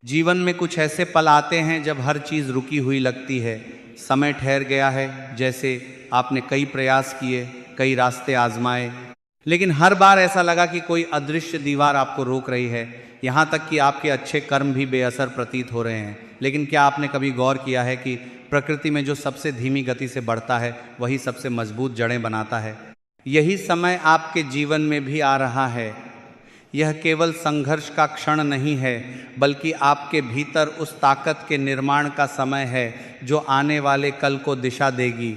जीवन में कुछ ऐसे पल आते हैं जब हर चीज़ रुकी हुई लगती है, समय ठहर गया है। जैसे आपने कई प्रयास किए, कई रास्ते आजमाए, लेकिन हर बार ऐसा लगा कि कोई अदृश्य दीवार आपको रोक रही है। यहाँ तक कि आपके अच्छे कर्म भी बेअसर प्रतीत हो रहे हैं। लेकिन क्या आपने कभी गौर किया है कि प्रकृति में जो सबसे धीमी गति से बढ़ता है वही सबसे मजबूत जड़ें बनाता है? यही समय आपके जीवन में भी आ रहा है। यह केवल संघर्ष का क्षण नहीं है, बल्कि आपके भीतर उस ताकत के निर्माण का समय है जो आने वाले कल को दिशा देगी।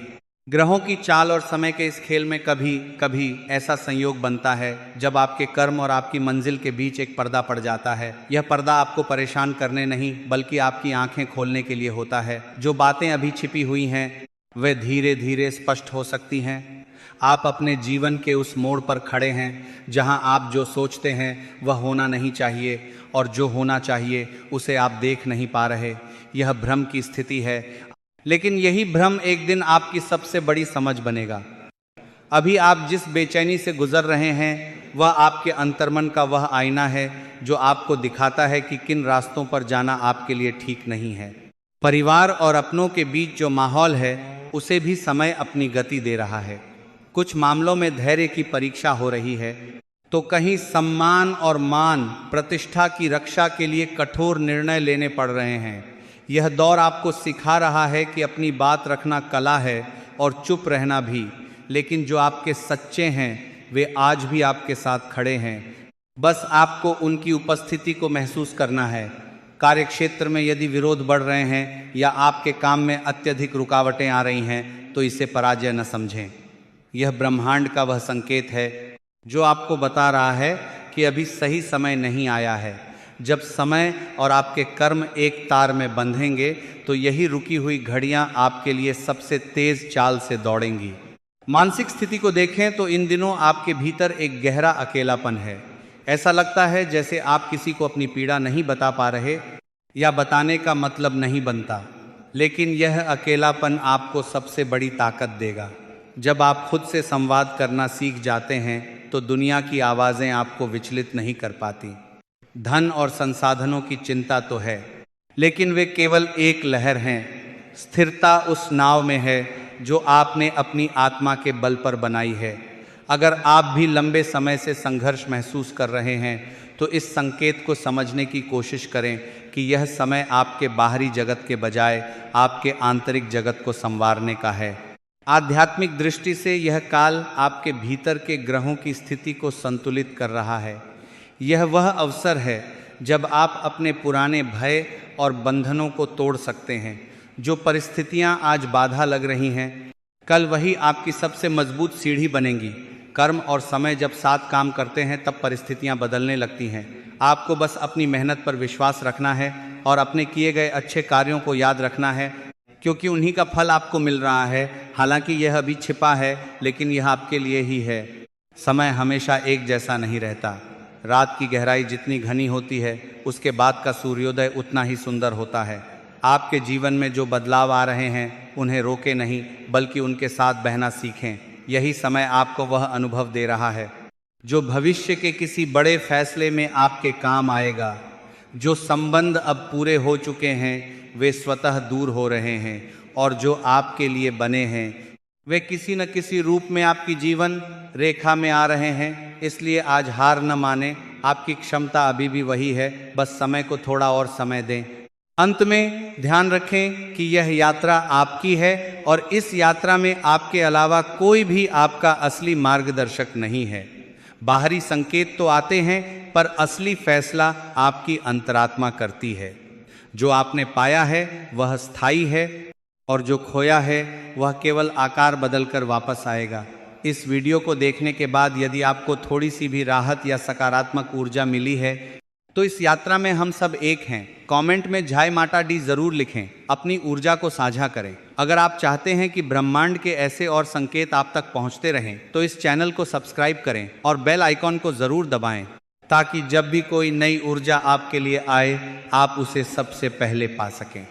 ग्रहों की चाल और समय के इस खेल में कभी कभी ऐसा संयोग बनता है जब आपके कर्म और आपकी मंजिल के बीच एक पर्दा पड़ जाता है। यह पर्दा आपको परेशान करने नहीं, बल्कि आपकी आंखें खोलने के लिए होता है। जो बातें अभी छिपी हुई हैं वे धीरे धीरे स्पष्ट हो सकती हैं। आप अपने जीवन के उस मोड़ पर खड़े हैं जहां आप जो सोचते हैं वह होना नहीं चाहिए, और जो होना चाहिए उसे आप देख नहीं पा रहे। यह भ्रम की स्थिति है, लेकिन यही भ्रम एक दिन आपकी सबसे बड़ी समझ बनेगा। अभी आप जिस बेचैनी से गुजर रहे हैं वह आपके अंतर्मन का वह आईना है जो आपको दिखाता है कि किन रास्तों पर जाना आपके लिए ठीक नहीं है। परिवार और अपनों के बीच जो माहौल है उसे भी समय अपनी गति दे रहा है। कुछ मामलों में धैर्य की परीक्षा हो रही है, तो कहीं सम्मान और मान प्रतिष्ठा की रक्षा के लिए कठोर निर्णय लेने पड़ रहे हैं। यह दौर आपको सिखा रहा है कि अपनी बात रखना कला है और चुप रहना भी। लेकिन जो आपके सच्चे हैं वे आज भी आपके साथ खड़े हैं, बस आपको उनकी उपस्थिति को महसूस करना है। कार्यक्षेत्र में यदि विरोध बढ़ रहे हैं या आपके काम में अत्यधिक रुकावटें आ रही हैं तो इसे पराजय न समझें। यह ब्रह्मांड का वह संकेत है जो आपको बता रहा है कि अभी सही समय नहीं आया है। जब समय और आपके कर्म एक तार में बंधेंगे तो यही रुकी हुई घड़ियां आपके लिए सबसे तेज चाल से दौड़ेंगी। मानसिक स्थिति को देखें तो इन दिनों आपके भीतर एक गहरा अकेलापन है। ऐसा लगता है जैसे आप किसी को अपनी पीड़ा नहीं बता पा रहे, या बताने का मतलब नहीं बनता। लेकिन यह अकेलापन आपको सबसे बड़ी ताकत देगा। जब आप खुद से संवाद करना सीख जाते हैं तो दुनिया की आवाज़ें आपको विचलित नहीं कर पाती। धन और संसाधनों की चिंता तो है, लेकिन वे केवल एक लहर हैं। स्थिरता उस नाव में है जो आपने अपनी आत्मा के बल पर बनाई है। अगर आप भी लंबे समय से संघर्ष महसूस कर रहे हैं तो इस संकेत को समझने की कोशिश करें कि यह समय आपके बाहरी जगत के बजाय आपके आंतरिक जगत को संवारने का है। आध्यात्मिक दृष्टि से यह काल आपके भीतर के ग्रहों की स्थिति को संतुलित कर रहा है। यह वह अवसर है जब आप अपने पुराने भय और बंधनों को तोड़ सकते हैं। जो परिस्थितियां आज बाधा लग रही हैं, कल वही आपकी सबसे मजबूत सीढ़ी बनेंगी। कर्म और समय जब साथ काम करते हैं तब परिस्थितियां बदलने लगती हैं। आपको बस अपनी मेहनत पर विश्वास रखना है और अपने किए गए अच्छे कार्यों को याद रखना है, क्योंकि उन्हीं का फल आपको मिल रहा है। हालांकि यह अभी छिपा है, लेकिन यह आपके लिए ही है। समय हमेशा एक जैसा नहीं रहता। रात की गहराई जितनी घनी होती है उसके बाद का सूर्योदय उतना ही सुंदर होता है। आपके जीवन में जो बदलाव आ रहे हैं उन्हें रोके नहीं, बल्कि उनके साथ बहना सीखें। यही समय आपको वह अनुभव दे रहा है जो भविष्य के किसी बड़े फैसले में आपके काम आएगा। जो संबंध अब पूरे हो चुके हैं वे स्वतः दूर हो रहे हैं, और जो आपके लिए बने हैं वे किसी न किसी रूप में आपकी जीवन रेखा में आ रहे हैं। इसलिए आज हार न माने। आपकी क्षमता अभी भी वही है, बस समय को थोड़ा और समय दें। अंत में ध्यान रखें कि यह यात्रा आपकी है, और इस यात्रा में आपके अलावा कोई भी आपका असली मार्गदर्शक नहीं है। बाहरी संकेत तो आते हैं, पर असली फैसला आपकी अंतरात्मा करती है। जो आपने पाया है वह स्थायी है, और जो खोया है वह केवल आकार बदलकर वापस आएगा। इस वीडियो को देखने के बाद यदि आपको थोड़ी सी भी राहत या सकारात्मक ऊर्जा मिली है तो इस यात्रा में हम सब एक हैं। कमेंट में जय माता दी जरूर लिखें, अपनी ऊर्जा को साझा करें। अगर आप चाहते हैं कि ब्रह्मांड के ऐसे और संकेत आप तक पहुंचते रहें तो इस चैनल को सब्सक्राइब करें और बेल आइकॉन को जरूर दबाएं, ताकि जब भी कोई नई ऊर्जा आपके लिए आए आप उसे सबसे पहले पा सकें।